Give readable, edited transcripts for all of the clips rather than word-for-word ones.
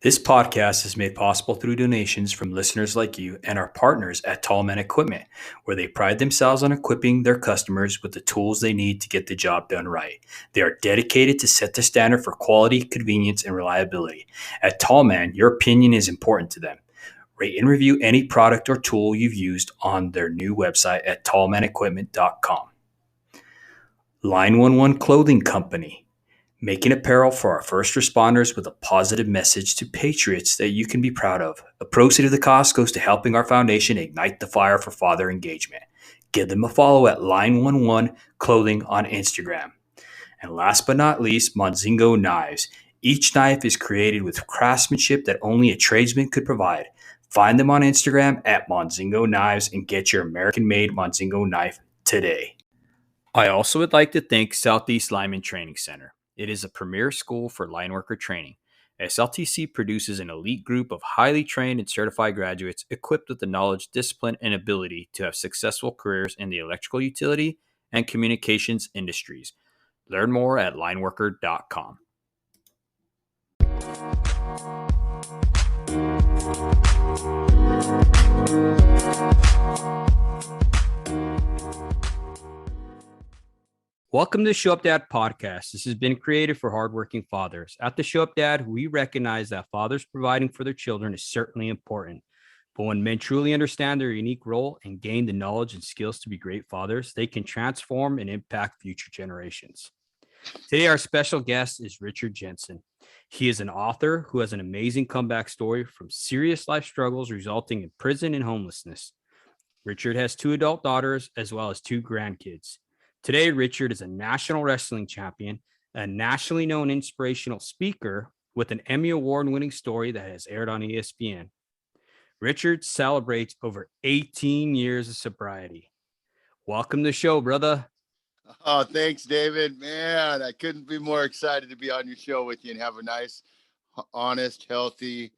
This podcast is made possible through donations from listeners like you and our partners at Tall Man Equipment, where they pride themselves on equipping their customers with the tools they need to get the job done right. They are dedicated to set the standard for quality, convenience, and reliability. At Tall Man, your opinion is important to them. Rate and review any product or tool you've used on their new website at tallmanequipment.com. Line 11 Clothing Company, making apparel for our first responders with a positive message to patriots that you can be proud of. A proceed of the cost goes to helping our foundation ignite the fire for father engagement. Give them a follow at Line 11 Clothing on Instagram. And last but not least, Monzingo Knives. Each knife is created with craftsmanship that only a tradesman could provide. Find them on Instagram at Monzingo Knives and get your American-made Monzingo knife today. I also would like to thank Southeast Lineman Training Center. It is a premier school for line worker training. SLTC produces an elite group of highly trained and certified graduates equipped with the knowledge, discipline, and ability to have successful careers in the electrical utility and communications industries. Learn more at lineworker.com. Welcome to the Show Up Dad podcast. This has been created for hardworking fathers. At the Show Up Dad, we recognize that fathers providing for their children is certainly important. But when men truly understand their unique role and gain the knowledge and skills to be great fathers, they can transform and impact future generations. Today, our special guest is Richard Jensen. He is an author who has an amazing comeback story from serious life struggles resulting in prison and homelessness. Richard has 2 adult daughters as well as 2 grandkids. Today, Richard is a national wrestling champion, a nationally known inspirational speaker with an Emmy Award-winning story that has aired on ESPN. Richard celebrates over 18 years of sobriety. Welcome to the show, brother. Oh, thanks, David. Man, I couldn't be more excited to be on your show with you and have a nice, honest, healthy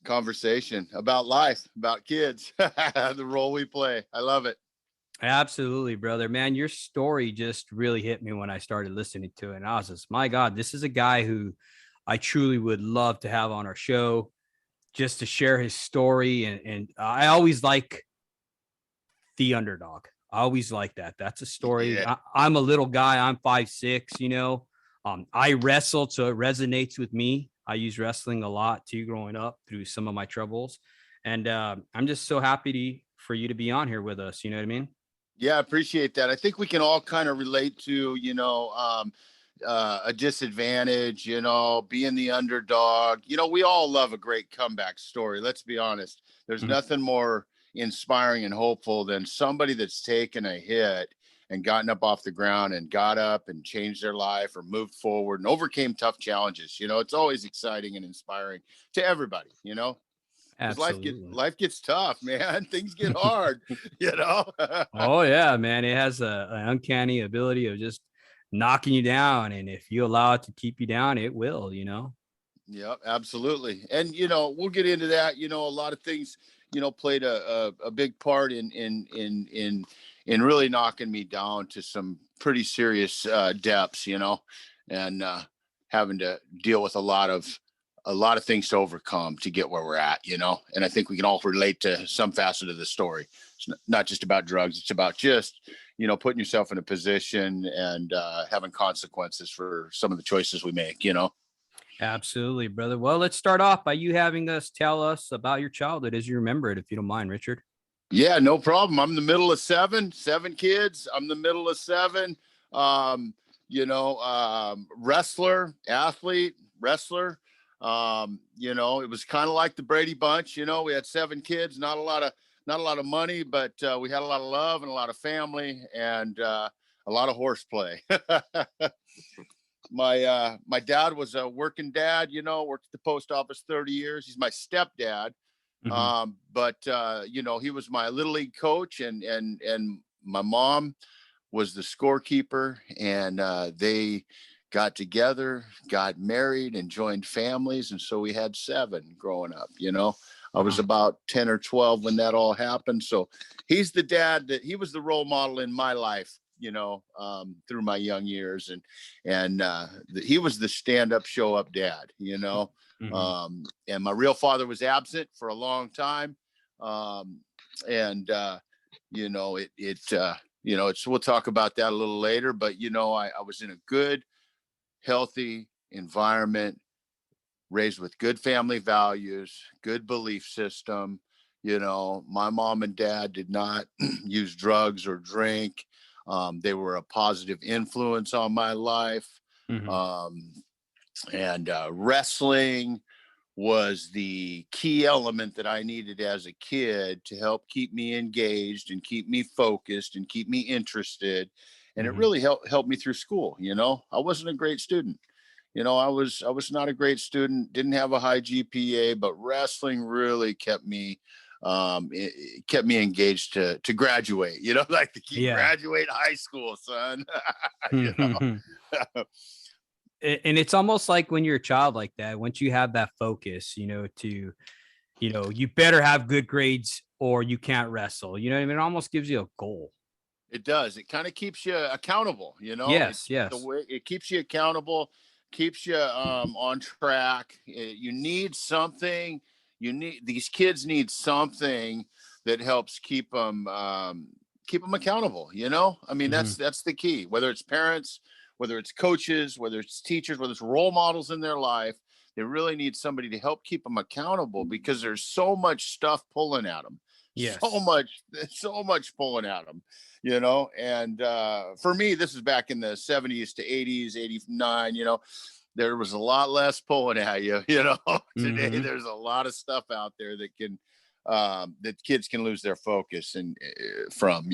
conversation about life, about kids, the role we play. I love it. Absolutely, brother. Man, your story just really hit me when I started listening to it. And I was just, my God, this is a guy who I truly would love to have on our show just to share his story. And I always like the underdog. I always like that. That's a story. Yeah. I'm a little guy. I'm 5'6", I wrestled, so it resonates with me. I use wrestling a lot too, growing up through some of my troubles. And I'm just so happy for you to be on here with us. You know what I mean? Yeah, I appreciate that. I think we can all kind of relate to, a disadvantage, being the underdog. We all love a great comeback story. Let's be honest. There's nothing more inspiring and hopeful than somebody that's taken a hit and gotten up off the ground and got up and changed their life or moved forward and overcame tough challenges. It's always exciting and inspiring to everybody, because life gets tough, man. Things get hard, Oh yeah, man. It has an uncanny ability of just knocking you down. And if you allow it to keep you down, it will, Yep, absolutely. And we'll get into that. A lot of things, played a big part in really knocking me down to some pretty serious depths, and having to deal with a lot of things to overcome to get where we're at, and I think we can all relate to some facet of the story. It's not just about drugs. It's about just, putting yourself in a position and having consequences for some of the choices we make, Absolutely, brother. Well, let's start off by you having us tell us about your childhood as you remember it, if you don't mind, Richard. Yeah, no problem. I'm the middle of seven kids. I'm the middle of 7. Wrestler. It was kind of like the Brady Bunch. We had 7 kids, not a lot of money, but we had a lot of love and a lot of family and a lot of horseplay. My dad was a working dad, worked at the post office 30 years. He's my stepdad. But he was my little league coach and my mom was the scorekeeper, and they got together, got married, and joined families. And so we had 7 growing up, I was about 10 or 12 when that all happened. So he's the dad he was the role model in my life through my young years. And he was the stand-up, show-up dad, and my real father was absent for a long time. And we'll talk about that a little later, but I was in a good, healthy environment, raised with good family values, good belief system. My mom and dad did not use drugs or drink. They were a positive influence on my life. And wrestling was the key element that I needed as a kid to help keep me engaged and keep me focused and keep me interested. And it really helped me through school. I wasn't a great student. I was not a great student, didn't have a high GPA, but wrestling really kept me it kept me engaged to graduate, like to keep graduate high school, son. And it's almost like when you're a child like that, once you have that focus, you better have good grades or you can't wrestle. You know what I mean? It almost gives you a goal. It does. It kind of keeps you accountable, Yes. The way it keeps you accountable, keeps you on track. You need something. These kids need something that helps keep them accountable. I mean, that's the key. Whether it's parents, whether it's coaches, whether it's teachers, whether it's role models in their life, they really need somebody to help keep them accountable because there's so much stuff pulling at them. Yes. So much pulling at them, and for me, this is back in the 70s to 80s, 89, there was a lot less pulling at you, today there's a lot of stuff out there that can, that kids can lose their focus and from,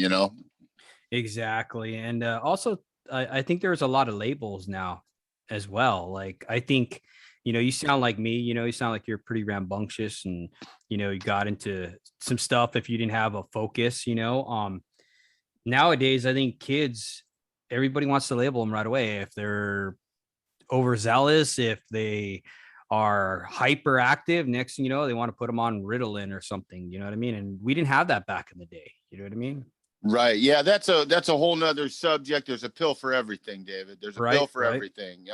Exactly. And also, I think there's a lot of labels now as well. Like, I think, you sound like me, you sound like you're pretty rambunctious and, you got into some stuff if you didn't have a focus, nowadays, I think kids, everybody wants to label them right away. If they're overzealous, if they are hyperactive, next thing you know, they want to put them on Ritalin or something, you know what I mean? And we didn't have that back in the day. You know what I mean? Right. Yeah. That's a whole nother subject. There's a pill for everything, David. There's a pill for everything.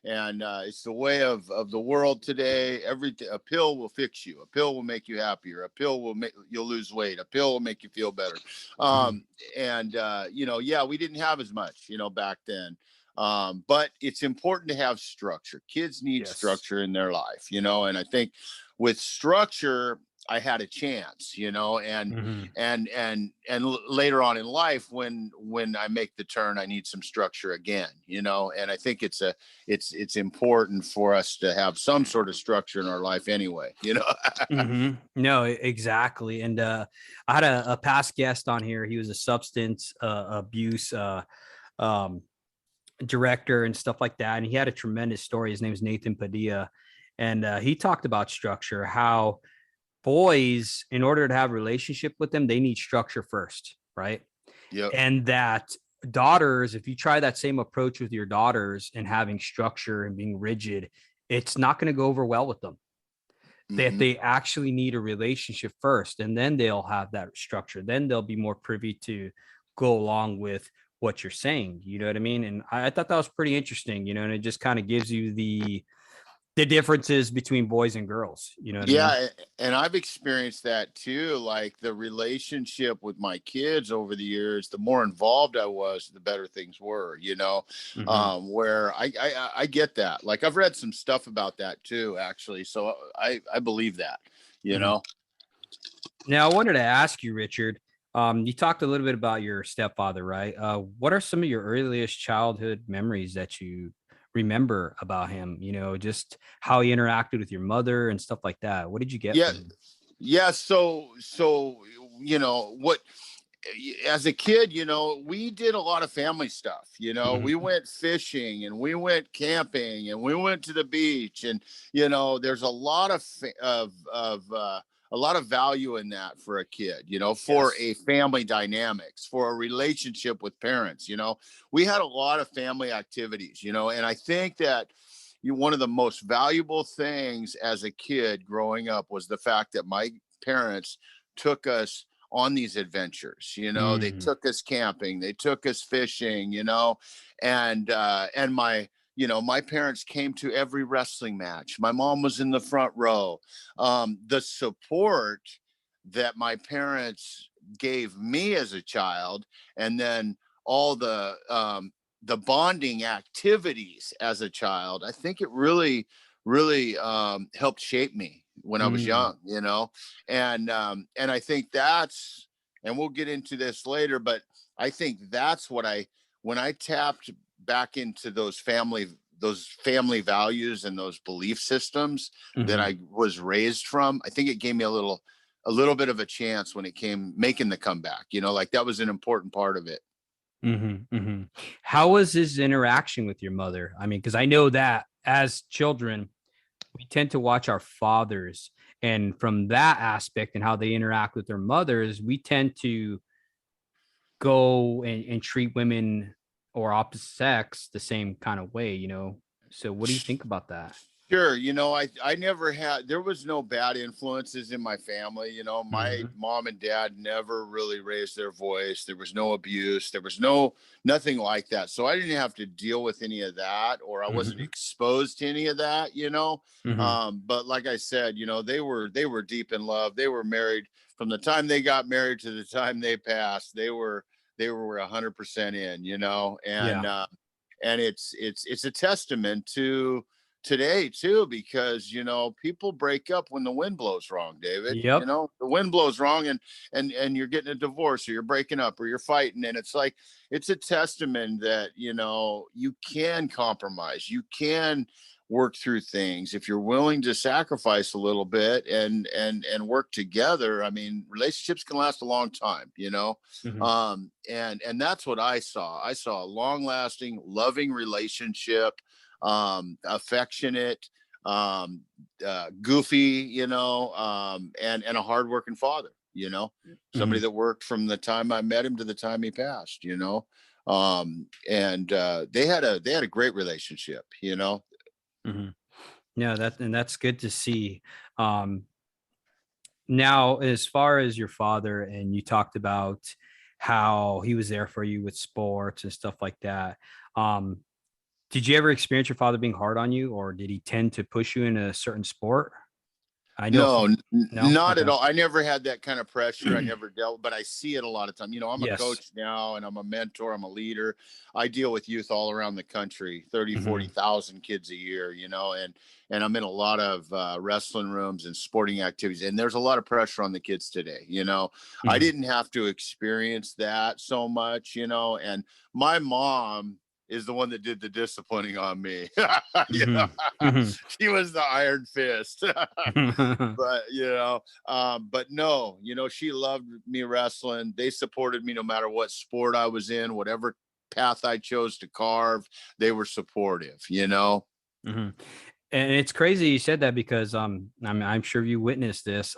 And it's the way of the world today. A pill will fix you. A pill will make you happier. A pill will make you'll lose weight. A pill will make you feel better. We didn't have as much, back then. But it's important to have structure. Kids need structure in their life, and I think with structure, I had a chance, and later on in life, when I make the turn, I need some structure again, and I think it's important for us to have some sort of structure in our life anyway, No, exactly. And I had a past guest on here. He was a substance abuse director and stuff like that. And he had a tremendous story. His name is Nathan Padilla. And he talked about structure, how boys, in order to have a relationship with them, they need structure first, right? Yeah. And that daughters, if you try that same approach with your daughters and having structure and being rigid, it's not going to go over well with them. That they actually need a relationship first, and then they'll have that structure. Then they'll be more privy to go along with what you're saying. You know what I mean? And I thought that was pretty interesting, and it just kind of gives you the differences between boys and girls, you know what I mean? And I've experienced that too. Like the relationship with my kids over the years, the more involved I was, the better things were, where I get that. Like I've read some stuff about that too, actually. So I believe that, know. Now I wanted to ask you, Richard, you talked a little bit about your stepfather, right? What are some of your earliest childhood memories that you remember about him, just how he interacted with your mother and stuff like that? What did you get from him? So what, as a kid, we did a lot of family stuff. We went fishing and we went camping and we went to the beach, and there's a lot of value in that for a kid, for a family dynamics, for a relationship with parents. We had a lot of family activities, and I think that one of the most valuable things as a kid growing up was the fact that my parents took us on these adventures. They took us camping, they took us fishing, and my parents came to every wrestling match. My mom was in the front row. The support that my parents gave me as a child, and then all the bonding activities as a child, I think it really, really helped shape me when I was young, and I think that's, and we'll get into this later, but I think that's when I tapped back into those family values and those belief systems that I was raised from, I think it gave me a little bit of a chance when it came making the comeback, like that was an important part of it. How was his interaction with your mother? I mean, because I know that as children, we tend to watch our fathers, and from that aspect and how they interact with their mothers, we tend to go and treat women or opposite sex the same kind of way, So what do you think about that? Sure. I never there was no bad influences in my family. My mom and dad never really raised their voice. There was no abuse. There was nothing like that. So I didn't have to deal with any of that, or I wasn't exposed to any of that, but like I said, they were deep in love. They were married from the time they got married to the time they passed. They were 100% in, and it's a testament to today too, because people break up when the wind blows wrong, David. Yep. The wind blows wrong, and you're getting a divorce, or you're breaking up, or you're fighting, and it's like, it's a testament that you can compromise, you can work through things if you're willing to sacrifice a little bit and work together. I mean, relationships can last a long time, and that's what I saw. I saw a long-lasting, loving relationship, affectionate, goofy, and a hardworking father, somebody that worked from the time I met him to the time he passed, and they had a great relationship, Yeah, that's good to see. Now, as far as your father, and you talked about how he was there for you with sports and stuff like that. Did you ever experience your father being hard on you, or did he tend to push you in a certain sport? I know. No, not at all. I never had that kind of pressure. I never dealt, but I see it a lot of time. I'm a coach now, and I'm a mentor. I'm a leader. I deal with youth all around the country, 30, 40,000 kids a year, and I'm in a lot of wrestling rooms and sporting activities. And there's a lot of pressure on the kids today. I didn't have to experience that so much, and my mom is the one that did the disciplining on me. She was the iron fist. But no, she loved me wrestling. They supported me no matter what sport I was in, whatever path I chose to carve, they were supportive, And it's crazy you said that, because I'm sure you witnessed this.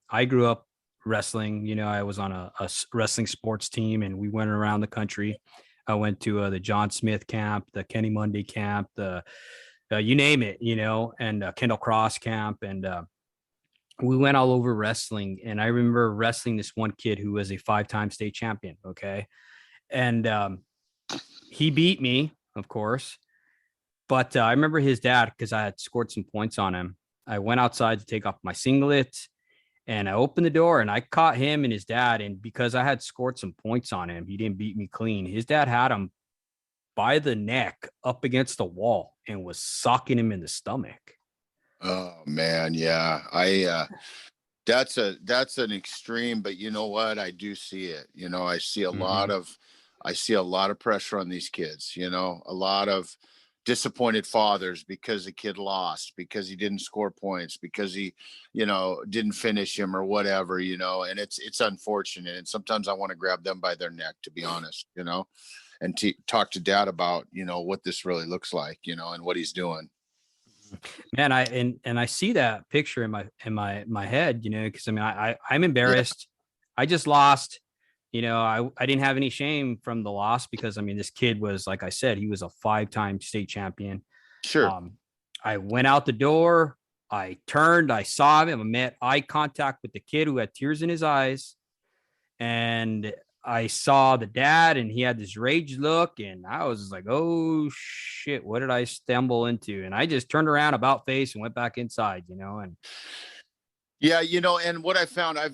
I grew up wrestling. I was on a wrestling sports team, and we went around the country. I went to the John Smith camp, the Kenny Monday camp, the you name it, and Kendall Cross camp, and we went all over wrestling. And I remember wrestling this one kid who was a 5-time state champion. Okay, and he beat me, of course. But I remember his dad, because I had scored some points on him. I went outside to take off my singlet, and I opened the door, and I caught him and his dad. And because I had scored some points on him, he didn't beat me clean. His dad had him by the neck up against the wall and was socking him in the stomach. Oh man. Yeah. That's an extreme, but you know what? I do see it. I see a lot of pressure on these kids, a lot of disappointed fathers because the kid lost, because he didn't score points, because he, didn't finish him or whatever, and it's unfortunate. And sometimes I want to grab them by their neck, to be honest, and talk to dad about, what this really looks like, and what he's doing. Man, I see that picture in my head, because I'm embarrassed. Yeah. I just lost. I didn't have any shame from the loss, because this kid was, like I said, he was a 5-time state champion. Sure. I went out the door. I turned. I saw him. I met eye contact with the kid who had tears in his eyes, and I saw the dad, and he had this rage look, and I was just like, oh shit, what did I stumble into? And I just turned around about face and went back inside, and Yeah, and what I found, I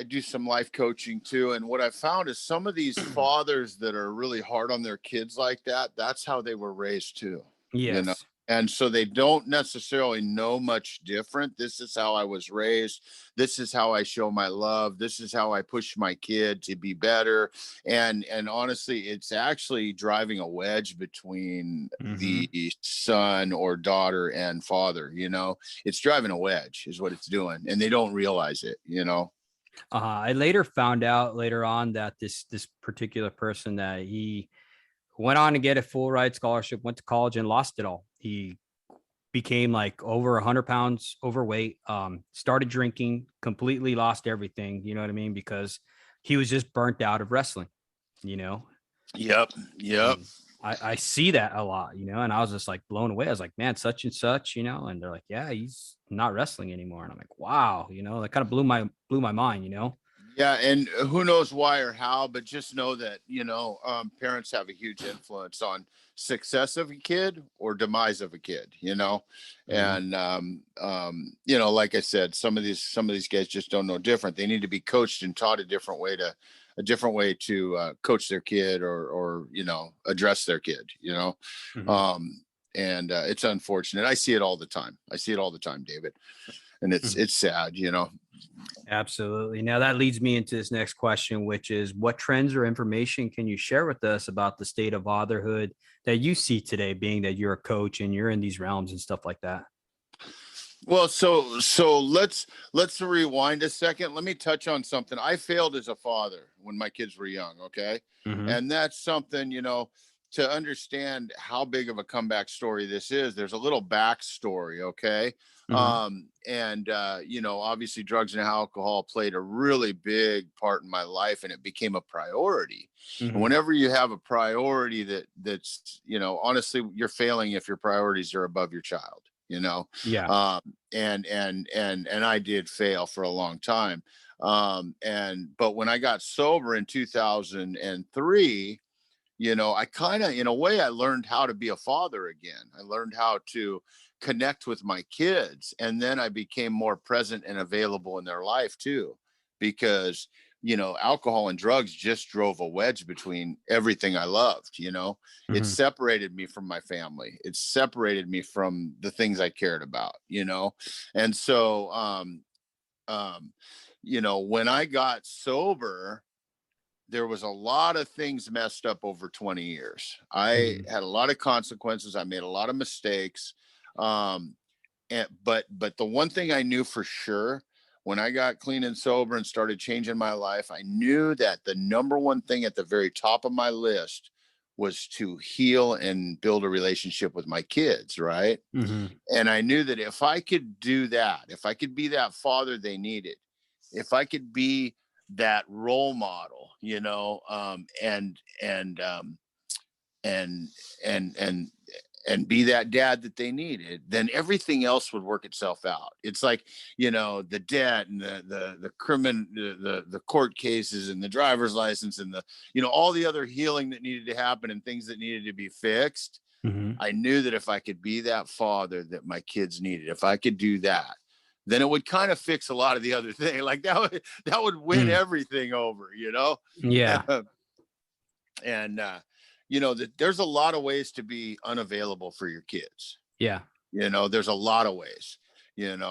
do some life coaching too. And what I found is some of these fathers that are really hard on their kids like that, that's how they were raised too, you know. yes. And so they don't necessarily know much different. This is how I was raised. This is how I show my love. This is how I push my kid to be better. And honestly, it's actually driving a wedge between the son or daughter and father, it's driving a wedge is what it's doing, and they don't realize it. I later found out later on that this particular person, that he went on to get a full ride scholarship, went to college, and lost it all. He became like over 100 pounds overweight, started drinking, completely lost everything. You know what I mean? Because he was just burnt out of wrestling, Yep. And I see that a lot, and I was just like blown away. I was like, man, such and such, and they're like, yeah, he's not wrestling anymore. And I'm like, wow, that kind of blew my mind, Yeah, and who knows why or how, but just know that parents have a huge influence on success of a kid or demise of a kid. And like I said, some of these guys just don't know different. They need to be coached and taught a different way to coach their kid or address their kid. And it's unfortunate. I see it all the time. David, and it's sad. Absolutely. Now that leads me into this next question, which is, what trends or information can you share with us about the state of fatherhood that you see today, being that you're a coach and you're in these realms and stuff like that? Well, so let's rewind a second. Let me touch on something. I failed as a father when my kids were young. Okay. And that's something, to understand how big of a comeback story this is. There's a little backstory. Okay. Obviously drugs and alcohol played a really big part in my life, and it became a priority. And whenever you have a priority that's, honestly, you're failing if your priorities are above your child. Yeah. And I did fail for a long time. But when I got sober in 2003, I kind of, in a way, I learned how to be a father again. I learned how to connect with my kids. And then I became more present and available in their life too, because, alcohol and drugs just drove a wedge between everything I loved. It separated me from my family. It separated me from the things I cared about, And so, when I got sober, there was a lot of things messed up over 20 years. I had a lot of consequences. I made a lot of mistakes. But the one thing I knew for sure, when I got clean and sober and started changing my life, I knew that the number one thing at the very top of my list was to heal and build a relationship with my kids. Right. And I knew that if I could do that, if I could be that father they needed, if I could be that role model, and be that dad that they needed, then everything else would work itself out. It's like, the debt and the criminal, the court cases and the driver's license and all the other healing that needed to happen and things that needed to be fixed. I knew that if I could be that father that my kids needed, if I could do that, then it would kind of fix a lot of the other things. Like that would win everything over, Yeah. And, there's a lot of ways to be unavailable for your kids. Yeah. There's a lot of ways, and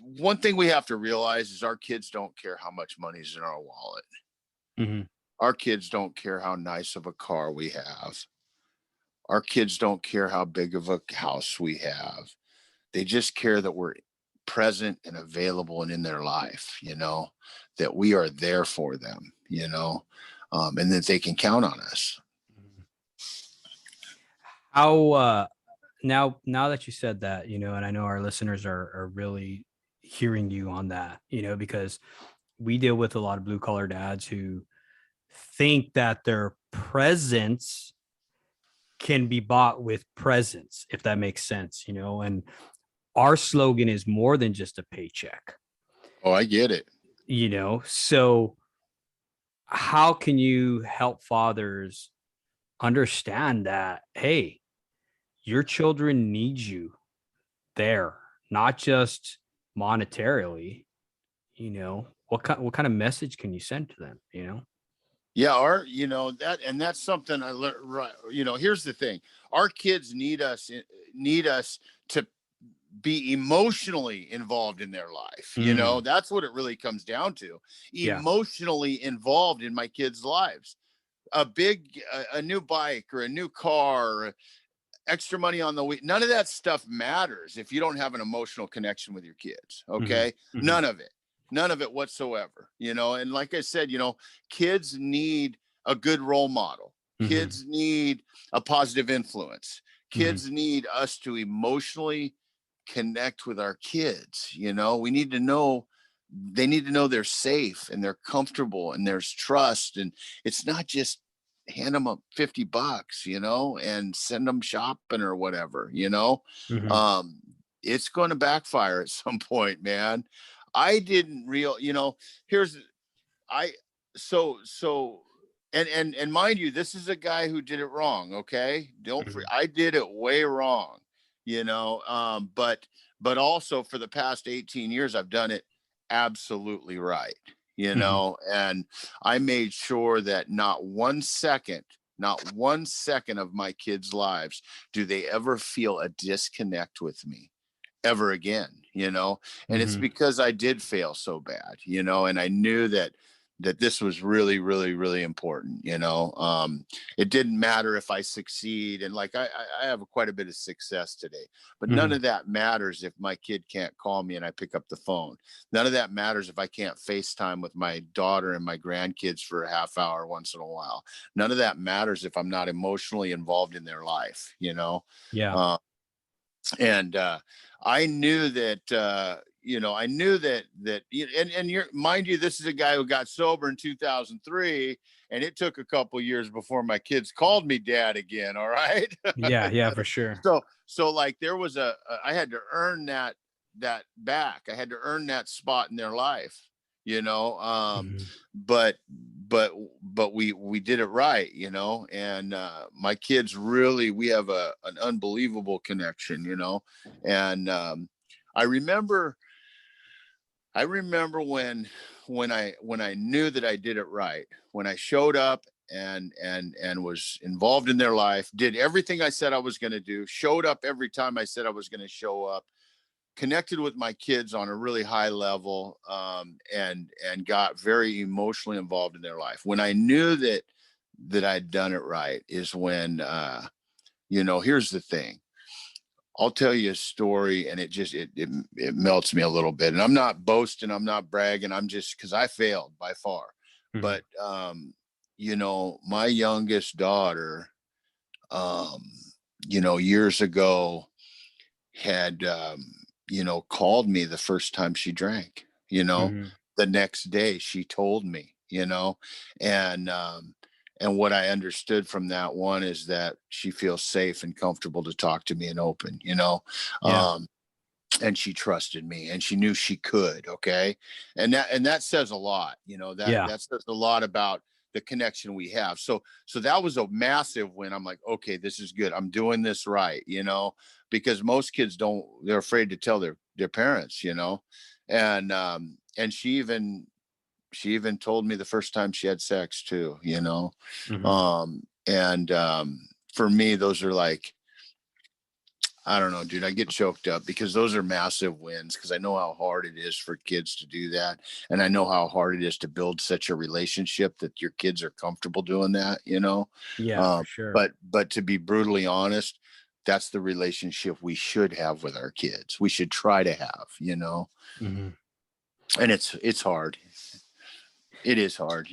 one thing we have to realize is our kids don't care how much money's in our wallet. Our kids don't care how nice of a car we have. Our kids don't care how big of a house we have. They just care that we're present and available and in their life, that we are there for them, and that they can count on us. How, now that you said that, and I know our listeners are really hearing you on that, because we deal with a lot of blue collar dads who think that their presence can be bought with presence, if that makes sense, and our slogan is more than just a paycheck. Oh, I get it. So how can you help fathers understand that, hey, your children need you there, not just monetarily? What kind of message can you send to them? Yeah, that's something I learned. Right, here's the thing: our kids need us to be emotionally involved in their life. That's what it really comes down to. Yeah. Emotionally involved in my kids' lives. A new bike or a new car, or extra money on the week. None of that stuff matters if you don't have an emotional connection with your kids. Okay, none of it. None of it whatsoever. And like I said, kids need a good role model. Kids need a positive influence. Kids need us to emotionally connect with our kids. We need to know, they need to know they're safe and they're comfortable and there's trust. And it's not just hand them up $50, and send them shopping or whatever. It's going to backfire at some point, man. I didn't real, here's, I, so, and mind you, this is a guy who did it wrong. Okay. I did it way wrong, but also for the past 18 years, I've done it absolutely right, and I made sure that not 1 second of my kids' lives do they ever feel a disconnect with me ever again, and it's because I did fail so bad, and I knew that this was really, really, really important. It didn't matter if I succeed. And like, I have quite a bit of success today, but none of that matters if my kid can't call me and I pick up the phone. None of that matters if I can't FaceTime with my daughter and my grandkids for a half hour once in a while. None of that matters if I'm not emotionally involved in their life, Yeah. And I knew that, I knew that, and mind you, this is a guy who got sober in 2003, and it took a couple years before my kids called me dad again. All right. Yeah, for sure. So like there was I had to earn that back. I had to earn that spot in their life, but we did it right, and my kids really, we have an unbelievable connection, and I remember when I knew that I did it right, when I showed up and was involved in their life, did everything I said I was going to do, showed up every time I said I was going to show up, connected with my kids on a really high level, and got very emotionally involved in their life. When I knew that I'd done it right is when, here's the thing. I'll tell you a story, and it melts me a little bit. And I'm not boasting, I'm not bragging. I'm just, because I failed by far. But my youngest daughter, years ago, had called me the first time she drank. The next day she told me, and what I understood from that one is that she feels safe and comfortable to talk to me and open, and she trusted me and she knew she could. Okay. And that says a lot, that says a lot about the connection we have. So that was a massive win. I'm like, okay, this is good. I'm doing this right, because most kids they're afraid to tell their parents, and she even told me the first time she had sex too, for me, those are like, I don't know, dude, I get choked up because those are massive wins, because I know how hard it is for kids to do that. And I know how hard it is to build such a relationship that your kids are comfortable doing that, Yeah, for sure. But to be brutally honest, that's the relationship we should have with our kids. We should try to have, and it's hard. It is hard,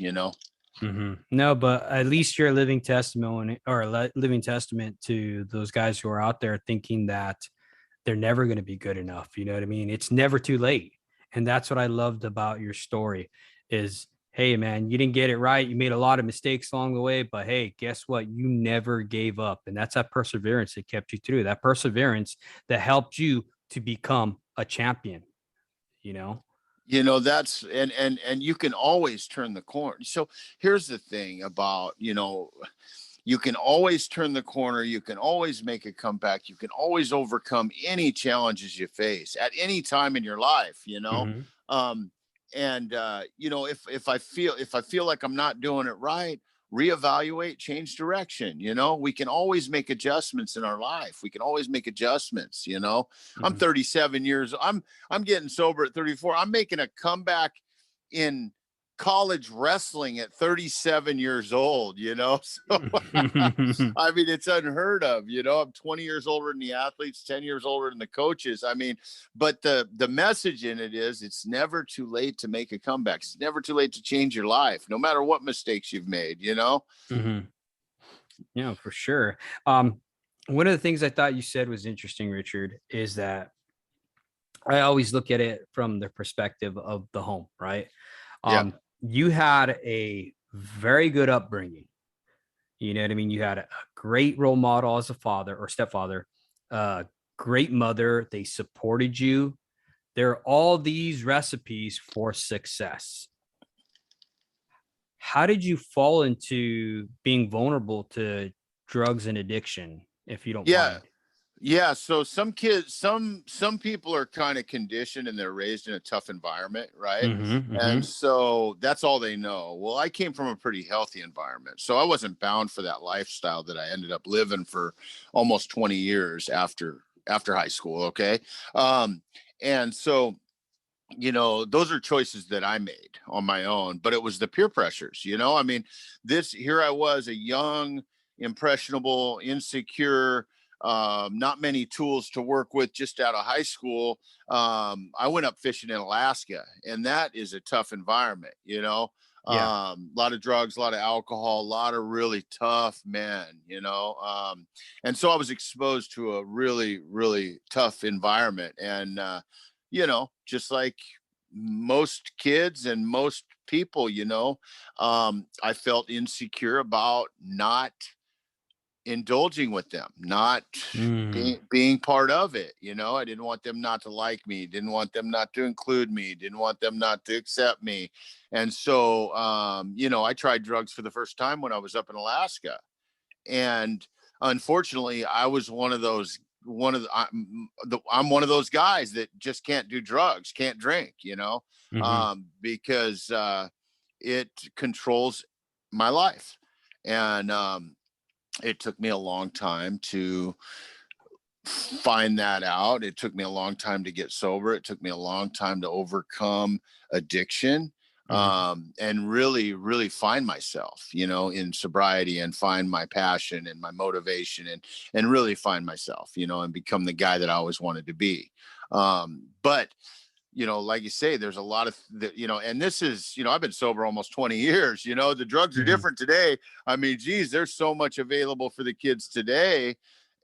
No, but at least you're a living testimony, or living testament to those guys who are out there thinking that they're never going to be good enough. You know what I mean? It's never too late. And that's what I loved about your story is, hey, man, you didn't get it right. You made a lot of mistakes along the way, but hey, guess what? You never gave up. And that's that perseverance that kept you through, that perseverance that helped you to become a champion, you know? You know, that's, and you can always turn the corner. So here's the thing about, you know, you can always turn the corner. You can always make a comeback. You can always overcome any challenges you face at any time in your life, you know? Mhm. Um, you know, if I feel like I'm not doing it right, reevaluate, change direction. You know, we can always make adjustments in our life. We can always make adjustments, you know. I'm Mhm. 37 years. I'm getting sober at 34. I'm making a comeback in college wrestling at 37 years old, you know. So I mean, it's unheard of, you know. I'm 20 years older than the athletes, 10 years older than the coaches. I mean, but the message in it is it's never too late to make a comeback. It's never too late to change your life, no matter what mistakes you've made, you know. Mhm. Yeah, for sure. One of the things I thought you said was interesting, Richard, is that I always look at it from the perspective of the home, right? Yeah. You had a very good upbringing. You know what I mean? You had a great role model as a father or stepfather, great mother. They supported you. There are all these recipes for success. How did you fall into being vulnerable to drugs and addiction, if you don't Yeah. mind? Yeah, so some kids, some people are kind of conditioned and they're raised in a tough environment, right? Mm-hmm, And mm-hmm. so that's all they know. Well, I came from a pretty healthy environment, so I wasn't bound for that lifestyle that I ended up living for almost 20 years after high school. Okay, um, and so you know, those are choices that I made on my own, but it was the peer pressures, you know. I mean, this here I was, a young, impressionable, insecure, not many tools to work with just out of high school. I went up fishing in Alaska, and that is a tough environment, you know. Yeah. A lot of drugs, a lot of alcohol, a lot of really tough men, you know. And so I was exposed to a really, really tough environment. And you know, just like most kids and most people, you know, I felt insecure about not indulging with them, not Mm, being part of it. You know, I didn't want them not to like me, didn't want them not to include me, didn't want them not to accept me. And so, you know, I tried drugs for the first time when I was up in Alaska, and unfortunately I was I'm one of those guys that just can't do drugs, can't drink, you know, mm-hmm. because it controls my life. And it took me a long time to find that out. It took me a long time to get sober. It took me a long time to overcome addiction, Mm-hmm. and really, really find myself, you know, in sobriety, and find my passion and my motivation, and really find myself, you know, and become the guy that I always wanted to be. But you know, like you say, there's a lot of you know, and this is, you know, I've been sober almost 20 years. You know, the drugs are Mm-hmm. different today. I mean, geez, there's so much available for the kids today.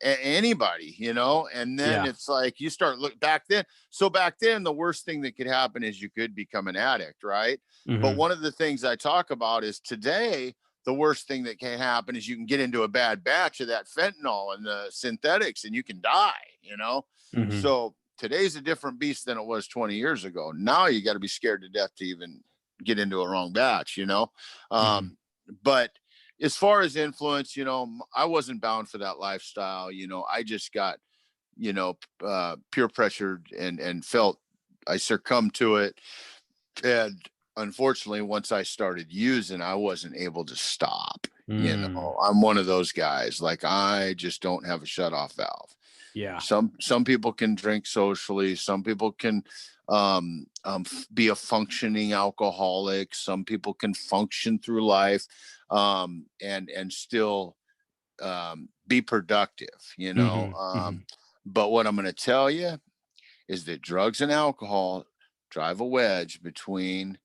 Anybody, you know. And then Yeah. it's like you start look back then. So back then, the worst thing that could happen is you could become an addict, right? But Mm-hmm. one of the things I talk about is today, the worst thing that can happen is you can get into a bad batch of that fentanyl and the synthetics, and you can die, you know. Mm-hmm. So today's a different beast than it was 20 years ago. Now you got to be scared to death to even get into a wrong batch, you know. Mm-hmm. But as far as influence, you know, I wasn't bound for that lifestyle. You know, I just got, you know, peer pressured, and felt I succumbed to it. And unfortunately, once I started using, I wasn't able to stop. You Mm. know, I'm one of those guys, like I just don't have a shut off valve. Yeah. Some people can drink socially, some people can be a functioning alcoholic, some people can function through life, and still be productive, you know. Mm-hmm. Mm-hmm. But what I'm going to tell you is that drugs and alcohol drive a wedge between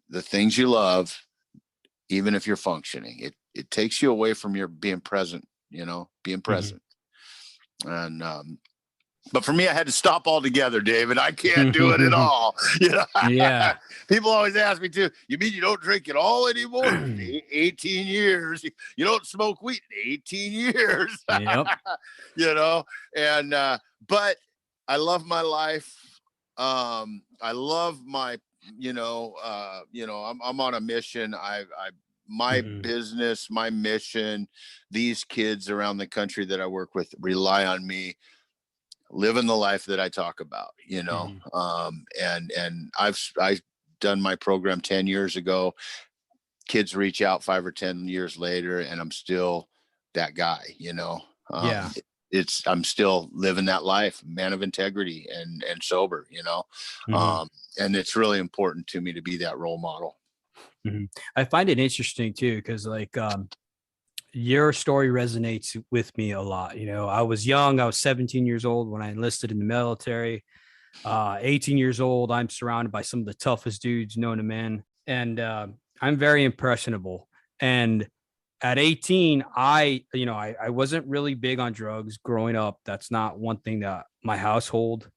the things you love, even if you're functioning. It takes you away from your being present, you know, being Mm-hmm. present. And but for me, I had to stop altogether, David. I can't do it at all. You know, Yeah. people always ask me too. You mean you don't drink at all anymore? 18 years. You don't smoke weed in 18 years. Yep. You know, and but I love my life. I love my, I'm on a mission. My Mhm. business, my mission, these kids around the country that I work with rely on me living the life that I talk about, Mhm. and I done my program 10 years ago. Kids reach out 5 or 10 years later, and I'm still that guy, Yeah. I'm still living that life, man of integrity and sober, Mhm. um, and it's really important to me to be that role model. Mhm. I find it interesting too, because your story resonates with me a lot. I was young. I was 17 years old when I enlisted in the military. 18 years old, I'm surrounded by some of the toughest dudes known to man, and I'm very impressionable. And at 18, I wasn't really big on drugs growing up. That's not one thing that my household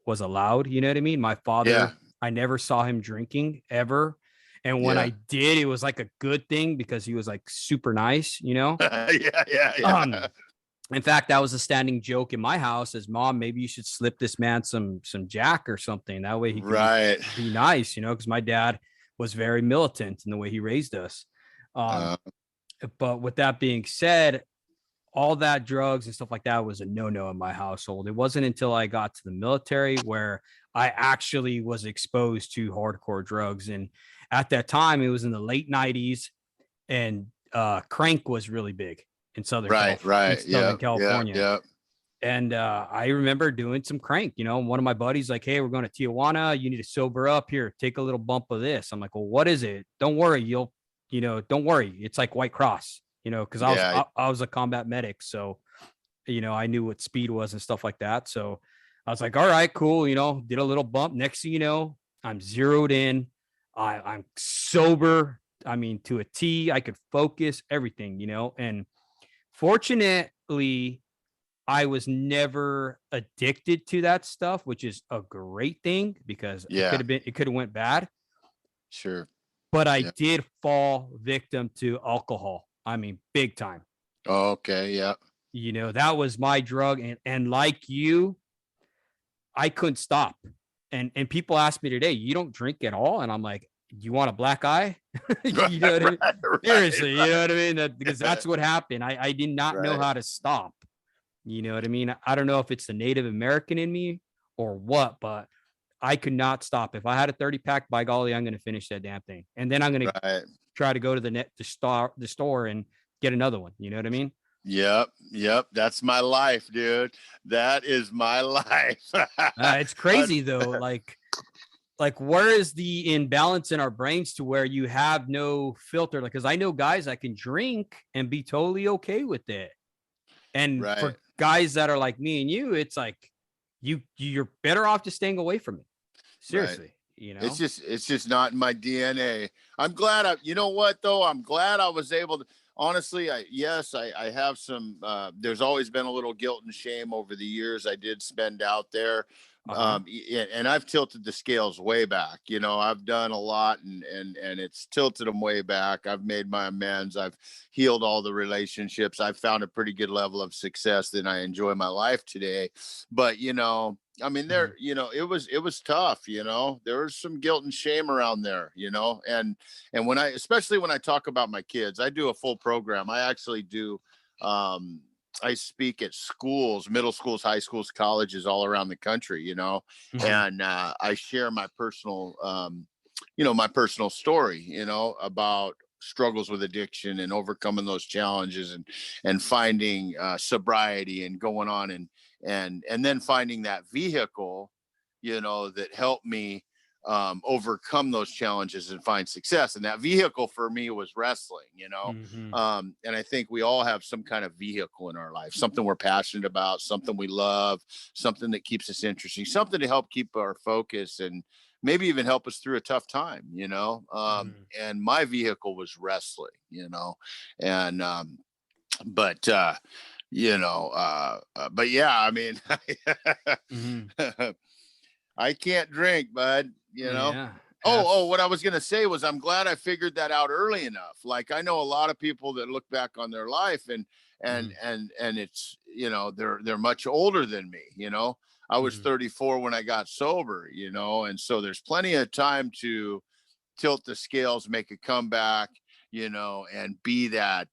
was allowed. You know what I mean? My Yeah. father, I never saw him drinking ever. And when Yeah. I did, it was like a good thing because he was like super nice, you know? Yeah. Yeah. Yeah. Um, in fact, that was a standing joke in my house as mom, maybe you should slip this man some jack or something. That way he can Right. be nice, because my dad was very militant in the way he raised us. Um, Uh, but with that being said, all that drugs and stuff like that was a no-no in my household. It wasn't until I got to the military where I actually was exposed to hardcore drugs. And at that time, it was in the late 90s, and crank was really big in right. Right. Southern Yep. Yep. California. Yep. And I remember doing some crank. One of my buddies like, "Hey, we're going to Tijuana. You need to sober up. Here, take a little bump of this." I'm like, "Well, what is it? Don't worry, don't worry. It's like White Cross." Because I was Yeah. I was a combat medic, so I knew what speed was and stuff like that. So I was like, "All right, cool." Did a little bump. Next thing you know, I'm zeroed in. I'm sober. I mean, to a T. I could focus everything. And fortunately, I was never addicted to that stuff, which is a great thing because Yeah. it could have went bad, Sure. but I Yeah. did fall victim to alcohol. I mean, big time. Okay. Yeah. That was my drug, and like you, I couldn't stop. And people ask me today, "You don't drink at all?" And I'm like, "You want a black eye?" You know what I mean? Right. Right. Seriously, you know what I mean? Because that's what happened. I did not know Right. how to stop. You know what I mean? I don't know if it's the Native American in me or what, but I could not stop. If I had a 30 pack, by golly, I'm going to finish that damn thing. And then I'm going to Right. try to go to the store and get another one. You know what I mean? Yep. Yep. That's my life, dude. That is my life. It's crazy though. Like where is the imbalance in our brains to where you have no filter? Like, cause I know guys that can drink and be totally okay with it. And Right. for guys that are like me and you, it's like you're better off just staying away from it. Right. Seriously, It's just not in my DNA. I'm glad you know what though? I'm glad I was able to, honestly, I have some, there's always been a little guilt and shame over the years I did spend out there. Uh-huh. And I've tilted the scales way back, I've done a lot and it's tilted them way back. I've made my amends. I've healed all the relationships. I've found a pretty good level of success that I enjoy my life today. But, I mean, Mhm. it was tough, there was some guilt and shame around there, and especially when I talk about my kids, I do a full program. I actually do, I speak at schools, middle schools, high schools, colleges all around the country, Mhm. and I share my personal story, about struggles with addiction and overcoming those challenges and finding sobriety and going on and then finding that vehicle, that helped me overcome those challenges and find success. And that vehicle for me was wrestling, Mhm. and I think we all have some kind of vehicle in our life, something we're passionate about, something we love, something that keeps us interesting, something to help keep our focus and maybe even help us through a tough time, Mhm. and my vehicle was wrestling, and but but yeah, I mean, Mhm. I can't drink, bud, Yeah. Oh, what I was gonna say was I'm glad I figured that out early enough. Like I know a lot of people that look back on their life and Mhm. it's they're much older than me. I was 34 when I got sober, and so there's plenty of time to tilt the scales, make a comeback, and be that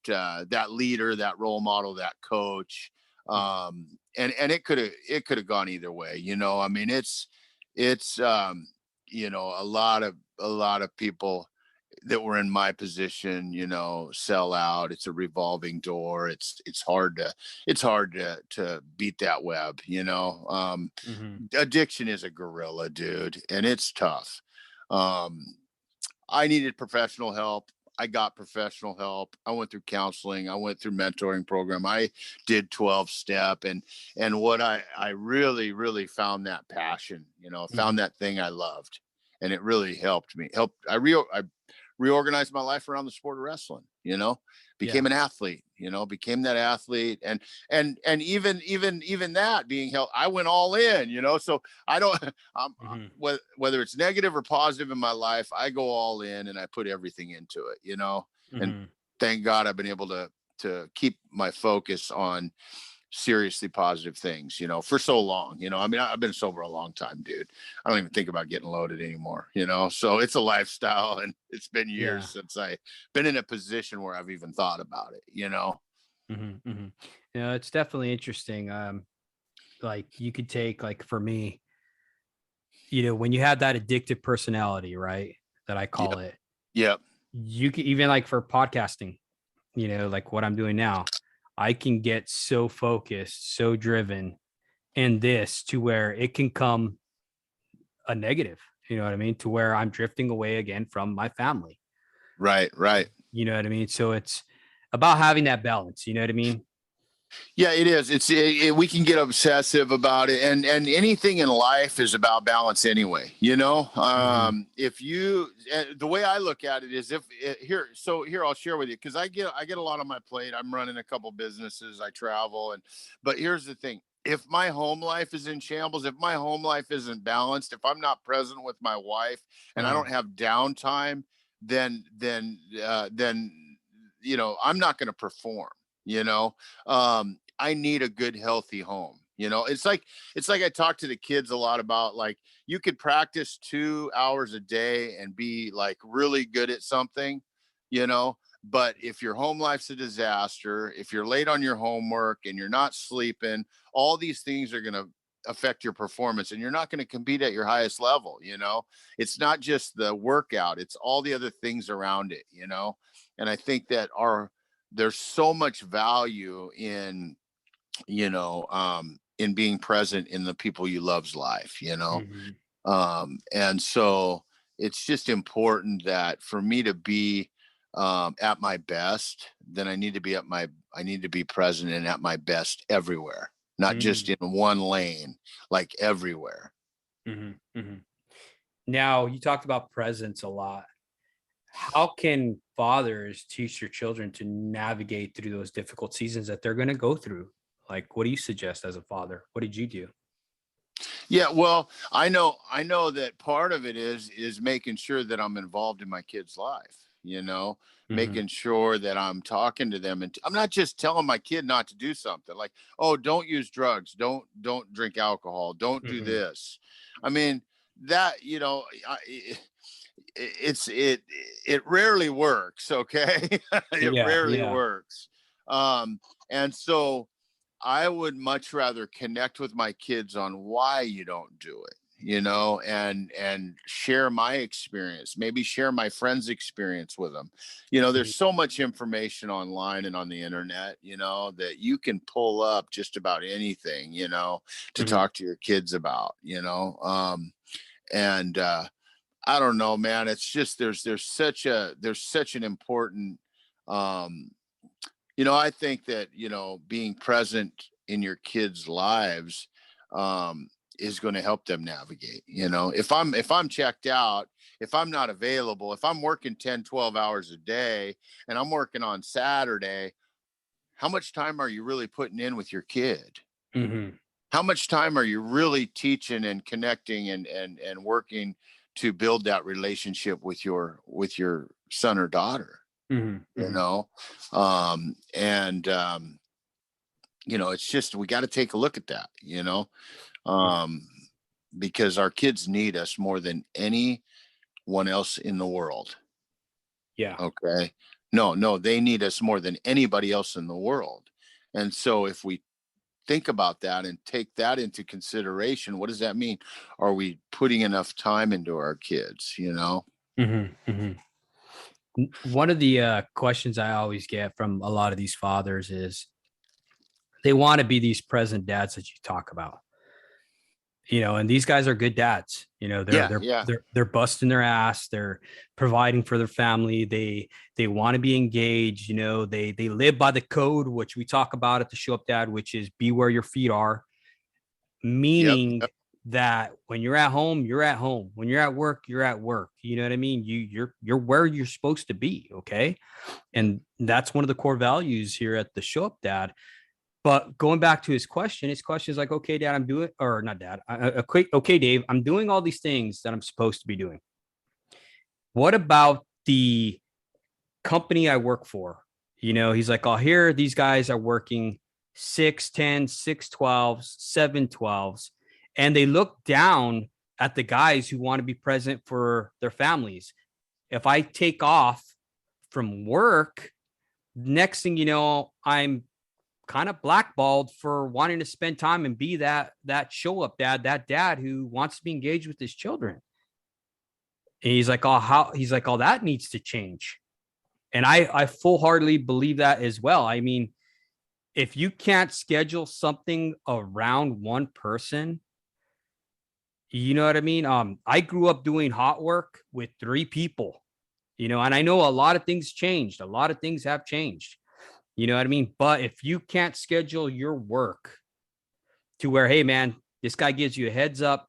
leader, that role model, that coach. And it could have gone either way. I mean, it's a lot of people that were in my position, sell out. It's a revolving door. It's hard to beat that web. Addiction is a gorilla, dude, and it's tough. I needed professional help. I got professional help. I went through counseling. I went through mentoring program. I did 12-step, and what I really, really found that passion, found that thing I loved, and it really helped me. I reorganized my life around the sport of wrestling, became an athlete, became that athlete. And even that being held, I went all in, so I don't, whether it's negative or positive in my life, I go all in and I put everything into it, and thank God I've been able to keep my focus on seriously positive things, for so long. I mean, I've been sober a long time, dude. I don't even think about getting loaded anymore, so it's a lifestyle, and it's been years since I've been in a position where I've even thought about it, It's definitely interesting. Like you could take, like for me, when you have that addictive personality, right, that I call it. Yep. You can, even like for podcasting, like what I'm doing now, I can get so focused, so driven in this to where it can come a negative, you know what I mean? To where I'm drifting away again from my family. Right. You know what I mean? So it's about having that balance, you know what I mean? Yeah, it is. We can get obsessive about it, and anything in life is about balance anyway. If you, the way I look at it is, here I'll share with you, because I get a lot on my plate. I'm running a couple businesses, I travel, but here's the thing: if my home life is in shambles, if my home life isn't balanced, if I'm not present with my wife, and I don't have downtime, then I'm not going to perform. I need a good, healthy home. It's like I talk to the kids a lot about, like, you could practice 2 hours a day and be like really good at something, but if your home life's a disaster, if you're late on your homework and you're not sleeping, all these things are going to affect your performance, and you're not going to compete at your highest level. It's not just the workout, it's all the other things around it, and I think that there's so much value in being present in the people you love's life, and so it's just important that for me to be at my best, then I need to be present and at my best everywhere, not just in one lane, like everywhere. Now, you talked about presence a lot. How can fathers teach their children to navigate through those difficult seasons that they're going to go through? Like, what do you suggest as a father? What did you do? Yeah, well, I know that part of it is making sure that I'm involved in my kid's life, making sure that I'm talking to them, and I'm not just telling my kid not to do something, like, oh, don't use drugs, don't drink alcohol, don't do this. I mean, that, it rarely works. Okay. It rarely works. And so I would much rather connect with my kids on why you don't do it, and share my experience, maybe share my friend's experience with them. There's so much information online and on the internet, that you can pull up just about anything, to talk to your kids about, and I don't know, man. It's just there's such an important, I think that being present in your kids' lives is going to help them navigate. If I'm checked out, if I'm not available, if I'm working 10-12 hours a day and I'm working on Saturday, how much time are you really putting in with your kid? How much time are you really teaching and connecting and working to build that relationship with your son or daughter? It's just, we got to take a look at that. Because our kids need us more than anyone else in the world. Yeah. Okay. No, they need us more than anybody else in the world. And so if we think about that and take that into consideration, what does that mean? Are we putting enough time into our kids, you know? One of the questions I always get from a lot of these fathers is they want to be these present dads that you talk about, and these guys are good dads. They're busting their ass. They're providing for their family. They want to be engaged. They live by the code, which we talk about at the Show Up Dad, which is be where your feet are, meaning that when you're at home, you're at home. When you're at work, you're at work. You know what I mean? You're where you're supposed to be. Okay. And that's one of the core values here at the Show Up Dad. But going back to his question is like, okay, Dad, I'm doing, or not Dad, okay, Dave, I'm doing all these things that I'm supposed to be doing. What about the company I work for? He's like, oh, here, these guys are working 6-10, 6-12s, 7-12s, and they look down at the guys who want to be present for their families. If I take off from work, next thing you know, I'm kind of blackballed for wanting to spend time and be that show up dad, that dad who wants to be engaged with his children. And he's like, oh, that needs to change. And I full-heartedly believe that as well. I mean, if you can't schedule something around one person, you know what I mean? I grew up doing hot work with 3 people, and I know a lot of things changed. A lot of things have changed. You know what I mean? But if you can't schedule your work to where, hey, man, this guy gives you a heads up,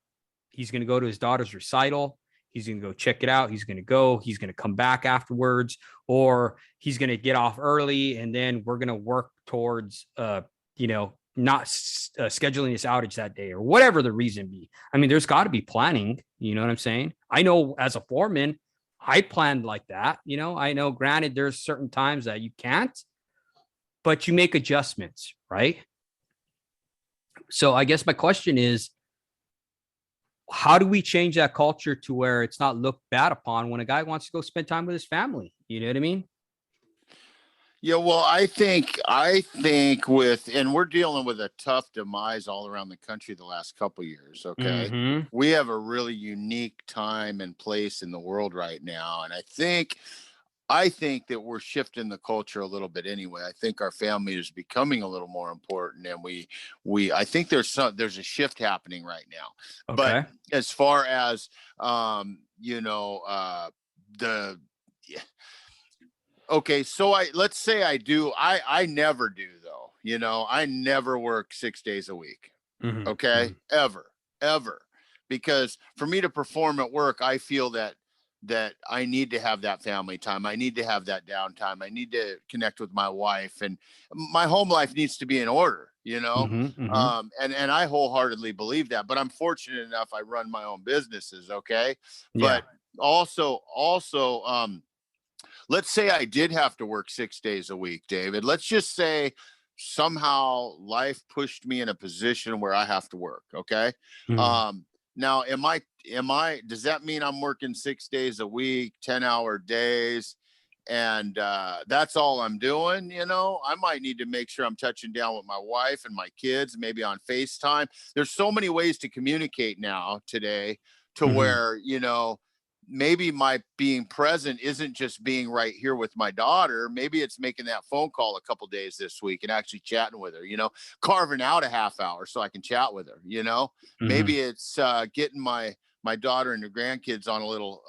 he's going to go to his daughter's recital. He's going to go check it out. He's going to come back afterwards, or he's going to get off early. And then we're going to work towards, not scheduling this outage that day or whatever the reason be. I mean, there's got to be planning. You know what I'm saying? I know as a foreman, I planned like that. I know, granted, there's certain times that you can't, but you make adjustments, right? So I guess my question is, how do we change that culture to where it's not looked bad upon when a guy wants to go spend time with his family? You know what I mean? Yeah, well, I think and we're dealing with a tough demise all around the country the last couple of years. Okay. Mm-hmm. We have a really unique time and place in the world right now. And I think that we're shifting the culture a little bit anyway. I think our family is becoming a little more important, and I think there's a shift happening right now. Okay. But as far as okay, so let's say I never do though. I never work 6 days a week. Mm-hmm. Okay, mm-hmm. ever, because for me to perform at work, I feel that I need to have that family time. I need to have that downtime. I need to connect with my wife, and my home life needs to be in order, Mm-hmm, mm-hmm. And I wholeheartedly believe that, but I'm fortunate enough. I run my own businesses. Okay. Yeah. But also, let's say I did have to work 6 days a week, David. Let's just say somehow life pushed me in a position where I have to work. Okay. Mm-hmm. Now, does that mean I'm working 6 days a week, 10-hour days, and that's all I'm doing? I might need to make sure I'm touching down with my wife and my kids, maybe on FaceTime. There's so many ways to communicate now today to Mm-hmm. where, maybe my being present isn't just being right here with my daughter. Maybe it's making that phone call a couple days this week and actually chatting with her, carving out a half hour so I can chat with her. Mm-hmm. Maybe it's getting my daughter and her grandkids on a little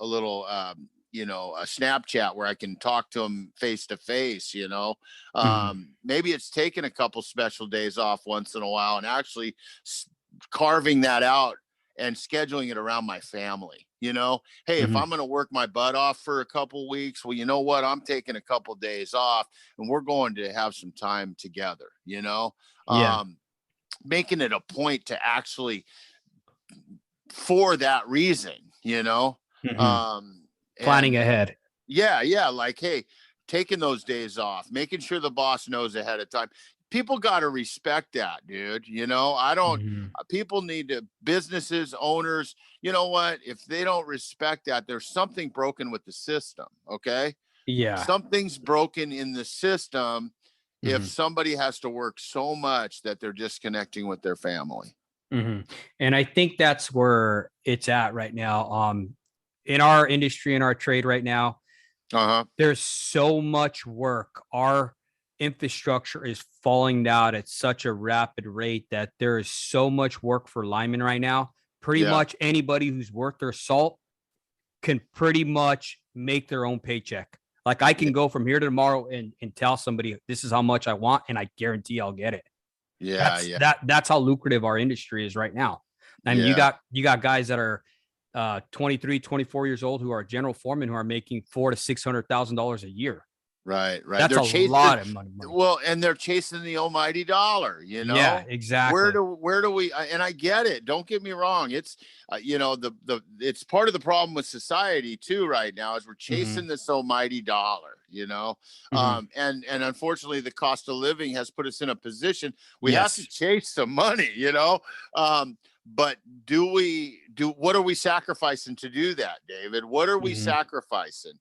a Snapchat where I can talk to them face to face. Maybe it's taking a couple special days off once in a while and actually carving that out and scheduling it around my family. Hey, Mm-hmm. if I'm going to work my butt off for a couple weeks, well, you know what? I'm taking a couple of days off and we're going to have some time together, Yeah. Making it a point to actually, for that reason, Mm-hmm. Planning ahead. Yeah. Like, hey, taking those days off, making sure the boss knows ahead of time. people got to respect that, dude. You know, I don't, Mhm. people need to, businesses, owners, you know what? If they don't respect that, there's something broken with the system. Okay. Yeah. Something's broken in the system if Mhm. somebody has to work so much that they're disconnecting with their family. Mhm. And I think that's where it's at right now. In our industry, in our trade right now, Uh-huh. there's so much work. Our infrastructure is falling down at such a rapid rate that there is so much work for linemen right now. Pretty Yeah. much anybody who's worth their salt can pretty much make their own paycheck. Like I Yeah. can go from here to tomorrow and tell somebody this is how much I want, and I guarantee I'll get it. Yeah. Yeah. That's how lucrative our industry is right now. I mean, Yeah. you got guys that are 23, 24 years old who are general foremen who are making $400,000 to $600,000 a year. Right. Right. That's They're a chasing, lot of money. well, and they're chasing the almighty dollar, you Yeah, know. exactly. Where do we, and I get it, don't get me wrong, it's you know, the it's part of the problem with society too right now is we're Mm-hmm. chasing this almighty dollar, you know. Mm-hmm. And unfortunately the cost of living has put us in a position we have to Yes. chase some money, you know. But what are we sacrificing to do that, David? What are we Mm-hmm. sacrificing?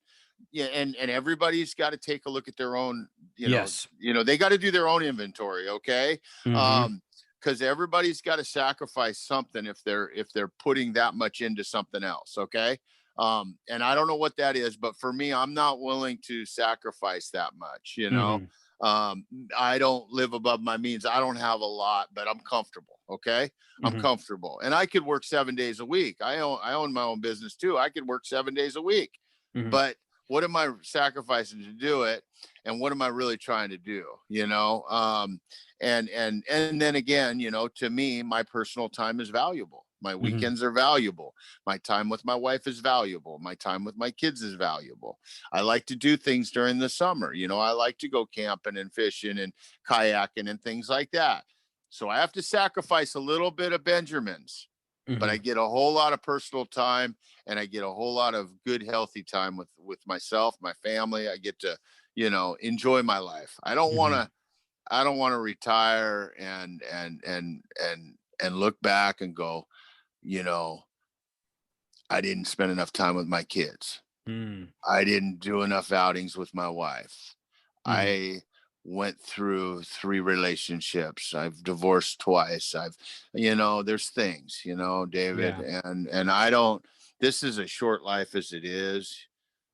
Yeah, and everybody's got to take a look at their own, Yes. they got to do their own inventory. Okay. Mm-hmm. Because everybody's got to sacrifice something if they're putting that much into something else. Okay. And I don't know what that is, but for me, I'm not willing to sacrifice that much, you know. Mm-hmm. um I don't live above my means. I don't have a lot, but I'm comfortable. Okay. I'm Mm-hmm. comfortable, and I could work 7 days a week. I own my own business too. I could work 7 days a week, Mm-hmm. but what am I sacrificing to do it, and what am I really trying to do, you know? And then again, you know, to me, my personal time is valuable, my Mm-hmm. weekends are valuable, my time with my wife is valuable, my time with my kids is valuable. I like to do things during the summer, you know, I like to go camping and fishing and kayaking and things like that. So I have to sacrifice a little bit of Benjamins, but Mm-hmm. I get a whole lot of personal time, and I get a whole lot of good, healthy time with myself, my family. I get to, you know, enjoy my life. Mm-hmm. I don't want to retire and look back and go, you know, I didn't spend enough time with my kids. Mm-hmm. I didn't do enough outings with my wife. Mm-hmm. I went through 3 relationships. I've divorced twice. You know, there's things, you know, David, Yeah. and I don't, this is a short life as it is.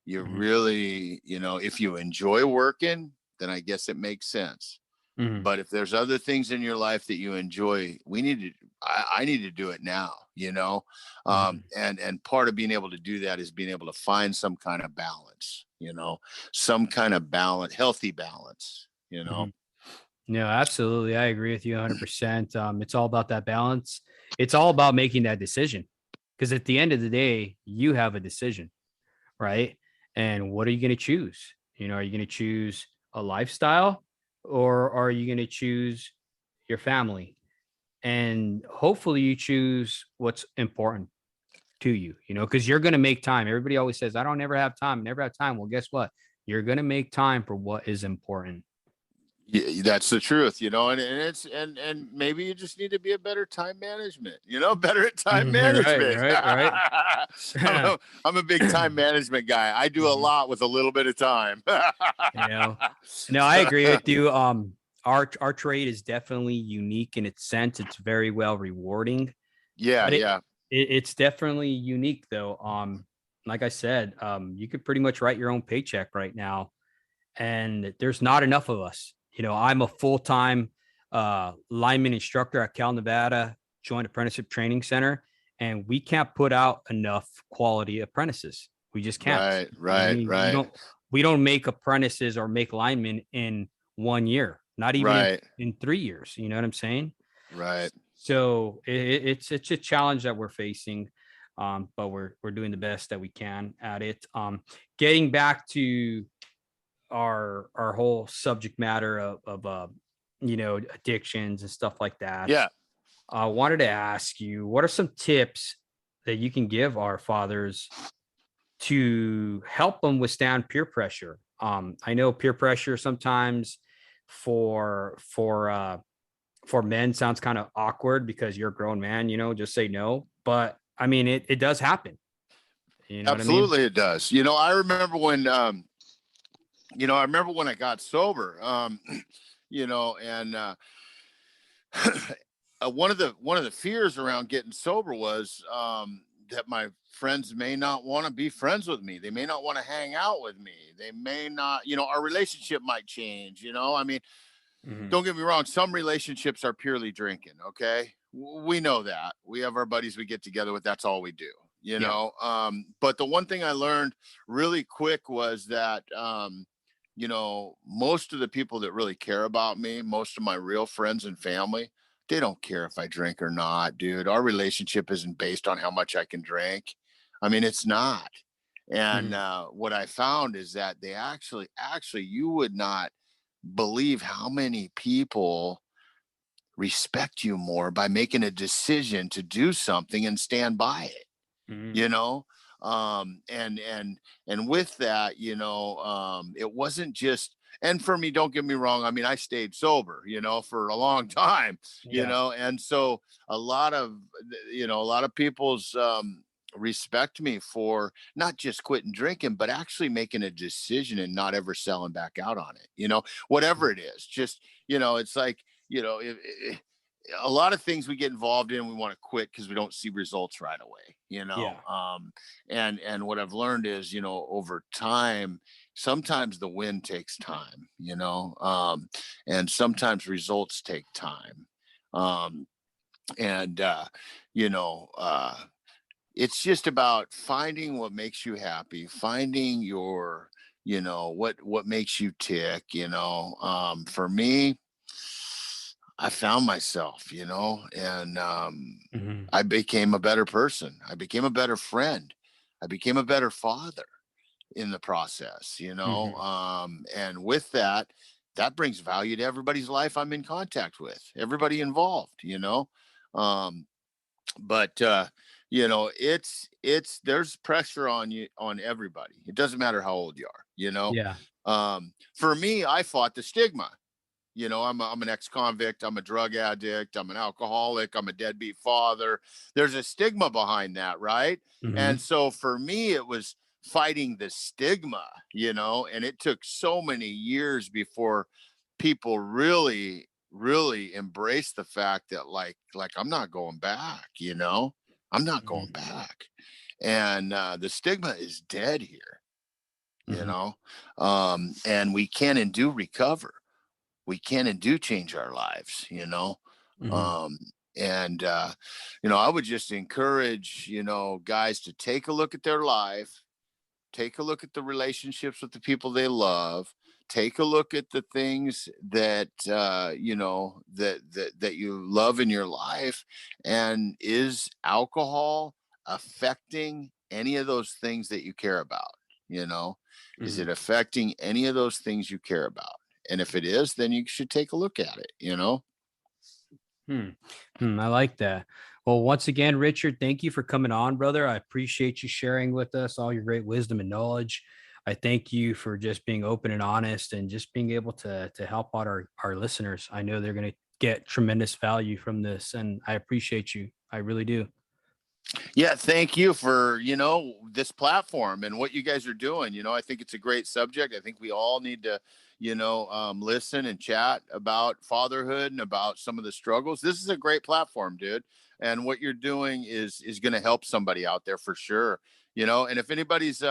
You Mm-hmm. really, you know, if you enjoy working, then I guess it makes sense. Mm-hmm. But if there's other things in your life that you enjoy, I need to do it now, you know. Mm-hmm. And part of being able to do that is being able to find some kind of balance, you know, some kind of balance, healthy balance, you Mm-hmm. know. No, absolutely. I agree with you 100%. It's all about that balance. It's all about making that decision because at the end of the day, you have a decision, right? And what are you going to choose? You know, are you going to choose a lifestyle or are you going to choose your family? And hopefully you choose what's important to you, you know, because you're going to make time. Everybody always says, I don't ever have time, never have time. Well, guess what? You're going to make time for what is important. Yeah, that's the truth, you know, and it's and maybe you just need to be a better time management, you know, better at time Right, management. right, right. I'm a big time management guy. I do a Mhm. lot with a little bit of time. You know, no, I agree with you. Our trade is definitely unique in its sense. It's very well rewarding, Yeah, but yeah, it's definitely unique though. Like I said, you could pretty much write your own paycheck right now, and there's not enough of us. You know, I'm a full-time lineman instructor at Cal Nevada Joint Apprenticeship Training Center, and we can't put out enough quality apprentices. We just can't. right, I right, mean, right, we don't make apprentices or make linemen in 1 year, not even right, in 3 years. You know what I'm saying? right. So it's a challenge that we're facing, but we're doing the best that we can at it. Getting back to our whole subject matter of you know, addictions and stuff like that. Yeah. I wanted to ask you, what are some tips that you can give our fathers to help them withstand peer pressure? I know peer pressure sometimes for men sounds kind of awkward because you're a grown man, just say no. But I mean, it does happen. You know Absolutely, what I mean? it does. I remember when, I got sober, and one of the fears around getting sober was that my friends may not want to be friends with me. They may not want to hang out with me. They may not, our relationship might change. I mean, don't get me wrong. Some relationships are purely drinking. Okay. We know that. We have our buddies we get together with. That's all we do, but the one thing I learned really quick was that, most of the people that really care about me, most of my real friends and family, they don't care if I drink or not, dude. Our relationship isn't based on how much I can drink. I mean, it's not. And what I found is that they actually, you would not believe how many people respect you more by making a decision to do something and stand by it. And with that, it wasn't just, and for me, don't get me wrong, I mean, I stayed sober, for a long time, and so a lot of people's respect me for not just quitting drinking, but actually making a decision and not ever selling back out on it, whatever it is. Just, it's like, a lot of things we get involved in, we want to quit because we don't see results right away, and what I've learned is, over time, sometimes the win takes time, and sometimes results take time. And it's just about finding what makes you happy, finding your, what makes you tick, for me, I found myself, and I became a better person. I became a better friend. I became a better father in the process, and with that brings value to everybody's life I'm in contact with, everybody involved, but there's pressure on you, on everybody. It doesn't matter how old you are, Yeah. For me, I fought the stigma. I'm an ex-convict. I'm a drug addict. I'm an alcoholic. I'm a deadbeat father. There's a stigma behind that, right? And so for me, it was fighting the stigma, and it took so many years before people really, really embraced the fact that like I'm not going back, I'm not going back. And the stigma is dead here, and we can and do recover. We can and do change our lives, and I would just encourage, guys to take a look at their life, take a look at the relationships with the people they love, take a look at the things that that you love in your life, and is alcohol affecting any of those things that you care about? Is it affecting any of those things you care about? And if it is, then you should take a look at it, I like that. Well, once again, Richard, thank you for coming on, brother. I appreciate you sharing with us all your great wisdom and knowledge. I thank you for just being open and honest and just being able to help out our listeners. I know they're going to get tremendous value from this, and I appreciate you. I really do. Yeah, thank you for, this platform and what you guys are doing. I think it's a great subject. I think we all need to, listen and chat about fatherhood and about some of the struggles. This is a great platform, dude. And what you're doing is going to help somebody out there for sure. And if anybody's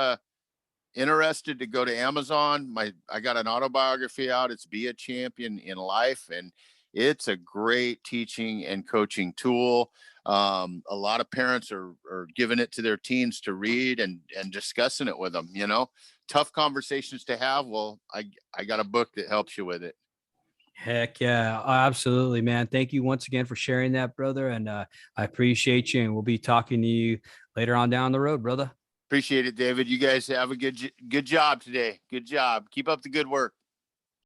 interested to go to Amazon, I got an autobiography out. It's Be a Champion in Life, and it's a great teaching and coaching tool. A lot of parents are giving it to their teens to read and discussing it with them. Tough conversations to have. Well, I got a book that helps you with it. Heck yeah, absolutely, man. Thank you once again for sharing that, brother. And I appreciate you. And we'll be talking to you later on down the road, brother. Appreciate it, David. You guys have a good job today. Good job. Keep up the good work.